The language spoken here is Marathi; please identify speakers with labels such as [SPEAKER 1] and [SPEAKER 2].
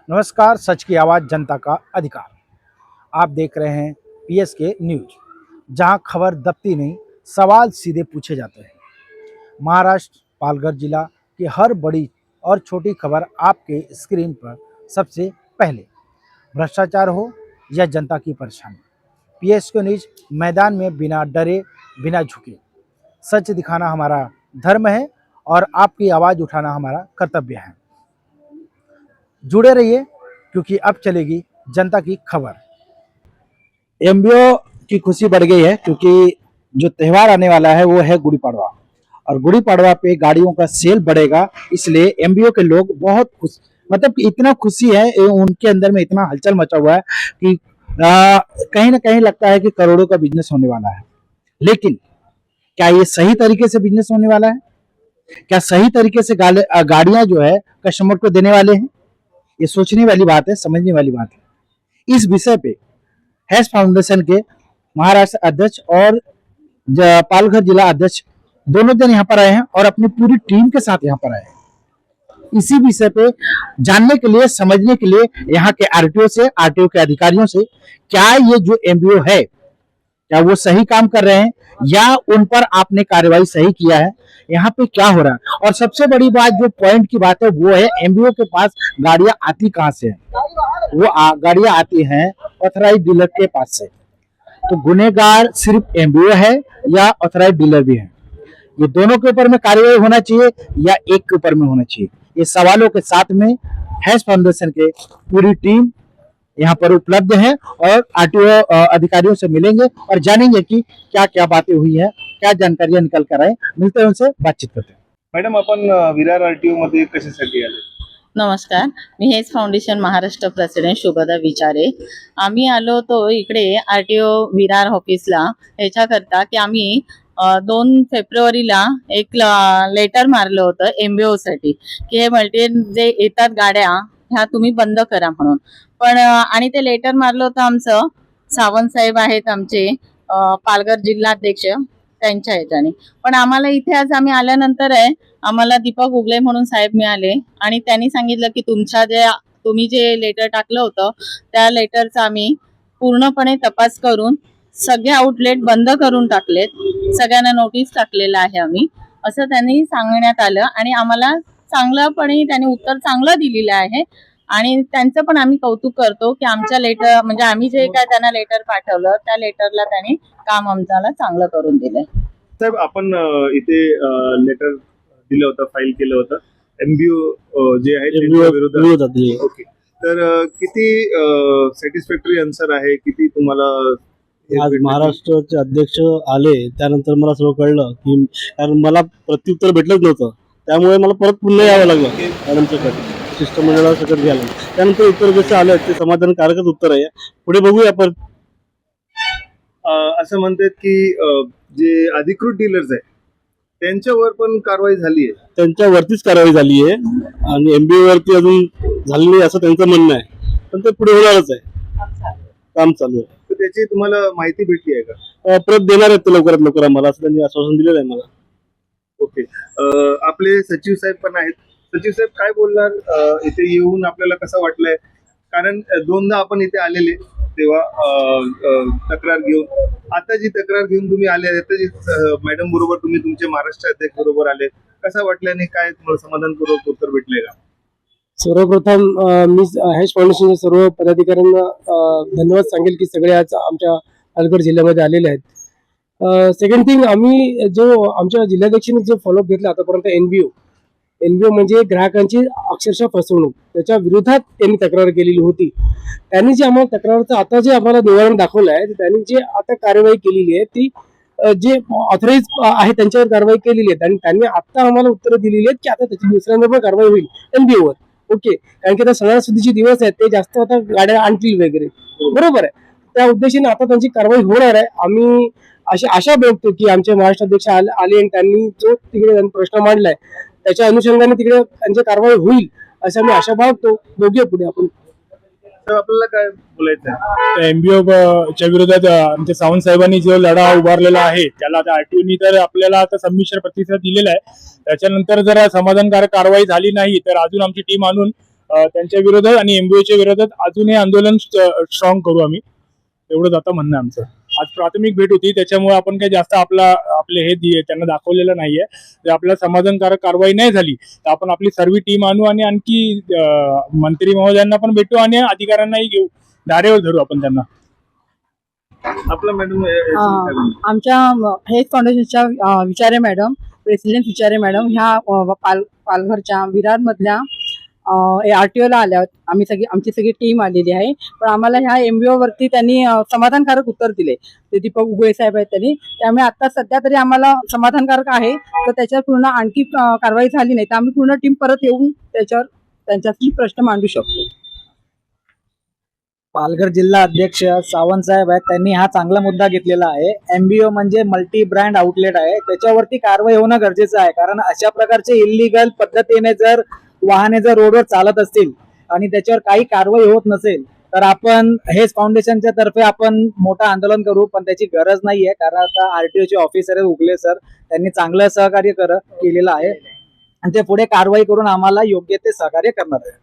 [SPEAKER 1] नमस्कार, सच की आवाज़ जनता का अधिकार। आप देख रहे हैं पीएसके न्यूज, जहां खबर दबती नहीं, सवाल सीधे पूछे जाते हैं। महाराष्ट्र पालघर जिला की हर बड़ी और छोटी खबर आपके स्क्रीन पर सबसे पहले। भ्रष्टाचार हो या जनता की परेशानी, पीएसके न्यूज मैदान में बिना डरे बिना झुके सच दिखाना हमारा धर्म है और आपकी आवाज़ उठाना हमारा कर्तव्य है। जुड़े रहिए, क्योंकि अब चलेगी जनता की खबर। एमबीओ की खुशी बढ़ गई है, क्योंकि जो त्यौहार आने वाला है वो है गुड़ी पड़वा, और गुड़ी पड़वा पे गाड़ियों का सेल बढ़ेगा। इसलिए एमबीओ के लोग बहुत खुश, मतलब कि इतना खुशी है, उनके अंदर में इतना हलचल मचा हुआ है कि कहीं ना कहीं लगता है कि करोड़ों का बिजनेस होने वाला है। लेकिन क्या ये सही तरीके से बिजनेस होने वाला है? क्या सही तरीके से गाड़ियां जो है कस्टमर को देने वाले हैं? ये सोचने वाली बात है, समझने वाली बात है। इस विषय पे हैश फाउंडेशन के महाराष्ट्र अध्यक्ष और पालघर जिला अध्यक्ष दोनों जन यहाँ पर आए हैं और अपनी पूरी टीम के साथ यहाँ पर आए हैं। इसी विषय पे जानने के लिए, समझने के लिए यहाँ के आरटीओ से, आरटीओ के अधिकारियों से, क्या ये जो एमबीओ है क्या वो सही काम कर रहे हैं या उन पर आपने कार्रवाई सही किया है, यहाँ पे क्या हो रहा है। और सबसे बड़ी बात, जो पॉइंट की बात है, वो है एमबीओ के पास गाड़ियां आती कहां से है? वो गाड़ियां आती हैं ऑथराइज डीलर के पास से। तो गुनेगार सिर्फ एमबीओ है या ऑथराइज डीलर भी है? ये दोनों के ऊपर में कार्रवाई होना चाहिए या एक के ऊपर में होना चाहिए? ये सवालों के साथ में हैश फाउंडेशन के पूरी टीम यहाँ पर उपलब्ध है और आरटीओ अधिकारियों से मिलेंगे और जानेंगे कि क्या क्या बातें हुई है, क्या जानकारियां निकल कर आए। मिलते हैं, उनसे बातचीत करते हैं।
[SPEAKER 2] मॅडम, आपण विरार आरटीओ मध्ये कशासाठी आले?
[SPEAKER 3] नमस्कार, मी हेच फाउंडेशन महाराष्ट्र प्रेसिडेंट शुभदा विचारे। आम्ही आलो होतो इकडे आरटीओ विरार ऑफिसला ह्याच्याकरता की आम्ही 2 फेब्रुवारीला एक लेटर मारलं होतं एमबीओ साठी की हे मल्टी जे येतात गाड्या ह्या तुम्ही बंद करा म्हणून। पण आणि ते लेटर मारलं होतं आमचं सावंत साहेब आहेत आमचे पालघर जिल्हाध्यक्ष, त्यांच्या ह्याच्याने। पण आम्हाला इथे आज आम्ही आल्यानंतर आहे आम्हाला दीपक उगले म्हणून साहेब मिळाले आणि त्यांनी सांगितलं की तुम्ही जे लेटर टाकलं होतं त्या लेटरचा आम्ही पूर्णपणे तपास करून सगळे आउटलेट बंद करून टाकलेत, सगळ्यांना नोटीस टाकलेलं आहे आम्ही, असं त्यांनी सांगण्यात आलं। आणि आम्हाला चांगलंपणे त्यांनी उत्तर चांगलं दिलेलं आहे आणि त्यांचं पण आम्ही कौतुक करतो की आमच्या लेटर म्हणजे आम्ही जे काय त्यांना लेटर पाठवलं त्या लेटरला त्यांनी काम आमच्याला चांगलं करून दिलं।
[SPEAKER 2] साहेब, आपण इथे लेटर दिलं होतं, फाईल केलं होतं एमबीओ जे आहे त्यांच्या विरोधात। ओके, तर किती सॅटिस्फॅक्टरी आन्सर आहे? किती तुम्हाला
[SPEAKER 4] आज महाराष्ट्राचे अध्यक्ष आले त्यानंतर मला सर्व कळलं की, कारण मला प्रत्युत्तर भेटलंच नव्हतं, त्यामुळे मला परत पुन्हा यावं लागलं मॅडमच्याकडे, शिष्टमंडळाला सकट घ्यायला। त्यानंतर उत्तर जसं आलं ते समाधानकारकच उत्तर आहे। पुढे बघूया आपण।
[SPEAKER 2] असं म्हणतात की जे अधिकृत डीलर्स आहेत त्यांच्यावर पण कारवाई झाली आहे,
[SPEAKER 4] त्यांच्यावरतीच कारवाई झाली आहे आणि एमबीओ वरती अजून झाली नाही असं त्यांचं म्हणणं आहे, पण ते पुढे होणारच आहे, काम चालू आहे।
[SPEAKER 2] तर त्याची तुम्हाला माहिती भेटली आहे का?
[SPEAKER 4] परत देणार आहेत ते लवकरात लवकर आम्हाला, असं त्यांनी आश्वासन दिलेलं आहे मला।
[SPEAKER 2] ओके, आपले सचिव साहेब पण आहेत। सचिव साहेब, काय बोलणार इथे येऊन? आपल्याला कसं वाटलंय? कारण 2दा आपण इथे आलेले तेव्हा तक्रार घेऊन, आता जी तक्रार घेऊन तुम्ही आले, आता जी मॅडम बरोबर तुम्ही तुमचे महाराष्ट्र अध्यक्ष बरोबर आले, कसं वाटलं आणि काय तुम्हाला समाधानपूर्वक उत्तर भेटले का?
[SPEAKER 5] सर्वप्रथम मी हॅश फाउंडेशनच्या सर्व पदाधिकाऱ्यांना धन्यवाद सांगेल की सगळे आज आमच्या पालघर जिल्ह्यामध्ये आलेले आहेत। सेकंड थिंग, आम्ही जो आमच्या जिल्हाध्यक्षांनी जो फॉलोअप घेतला आतापर्यंत एनबीओ म्हणजे ग्राहकांची अक्षरशः फसवणूक, त्याच्या विरोधात त्यांनी तक्रार केलेली होती। त्यांनी जे आम्हाला तक्रारचं आता जे आम्हाला निवारण दाखवलं आहे, त्यांनी जे आता कारवाई केलेली आहे ती जे ऑथराईज आहे त्यांच्यावर कारवाई केलेली आहे आणि त्यांनी आता आम्हाला उत्तरं दिलेली आहेत की आता त्याची दुसऱ्यांदा पण कारवाई होईल एनबीओवर। ओके, कारण की आता सणासुदीचे दिवस आहेत, ते जास्त आता गाड्या आणतील वगैरे, बरोबर आहे, त्या उद्देशाने आता त्यांची कारवाई होणार आहे। आम्ही अशी आशा बघतो की आमचे महाराष्ट्र अध्यक्ष आले आणि त्यांनी जो तिकडे प्रश्न मांडलाय त्याच्या अनुषंगाने तिकडे त्यांची कारवाई होईल असं आम्ही आशा बाळगतो। बघूया पुढे आपण।
[SPEAKER 2] आपल्याला काय बोलायचं आहे?
[SPEAKER 6] एमबीओ च्या विरोधात आमच्या सावंत साहेबांनी जो लढा उभारलेला आहे त्याला आता आरटीओनी तर आपल्याला आता संमिश्र प्रतिसाद दिलेला आहे। त्याच्यानंतर जर समाधानकारक कारवाई झाली नाही तर अजून आमची टीम आणून त्यांच्या विरोधात आणि एमबीओच्या विरोधात अजूनही आंदोलन स्ट्रॉंग करू आम्ही. एवढंच आता म्हणणं आहे आमचं. आज प्राथमिक भेट होती, त्याच्यामुळे आपण काही जास्त आपले हे त्यांना दाखवलेलं नाहीये. जर आपल्याला समाधानकारक कारवाई नाही झाली तर आपण आपली सर्व टीम आणू आणि आणखी मंत्री महोदयांना पण भेटू आणि अधिकाऱ्यांनाही घेऊ, धारेवर धरू आपण त्यांना.
[SPEAKER 2] आपला मॅडम
[SPEAKER 7] आमच्या हेल्थ फाउंडेशनच्या विचारे मॅडम, प्रेसिडेंट विचारे मॅडम ह्या पालघरच्या विरारमधल्या RTO ला आल्या. आमची सगळी टीम आलेली आहे. पण आम्हाला ह्या MBO वरती त्यांनी समाधानकारक उत्तर दिले. ते दीपक उगळे साहेब आहेत त्यांनी. त्यामुळे आता सध्या तरी आम्हाला समाधानकारक आहे. तर त्याच्यावर पूर्ण आणखी कारवाई झाली नाही तर आम्ही पूर्ण टीम परत येऊन त्याच्यावर त्यांच्याशी प्रश्न मांडू शकतो.
[SPEAKER 1] पालघर जिल्हा अध्यक्ष सावंत साहेब आहेत, त्यांनी हा चांगला मुद्दा घेतलेला आहे. MBO म्हणजे मल्टी ब्रँड आउटलेट आहे, त्याच्यावरती कारवाई होणं गरजेचं आहे. कारण अशा प्रकारचे इलिगल पद्धतीने जर वाहने जर रोडवर चालत असतील आणि त्याच्यावर काही कारवाई होत नसेल तर आपण हेच फाउंडेशनच्या तर्फे आपण मोठं आंदोलन करू. पण त्याची गरज नाहीये, कारण आता RTOचे ऑफिसर उगले सर, त्यांनी चांगलं सहकार्य केलेलं आहे आणि ते पुढे कारवाई करून आम्हाला योग्य ते सहकार्य करणार आहे.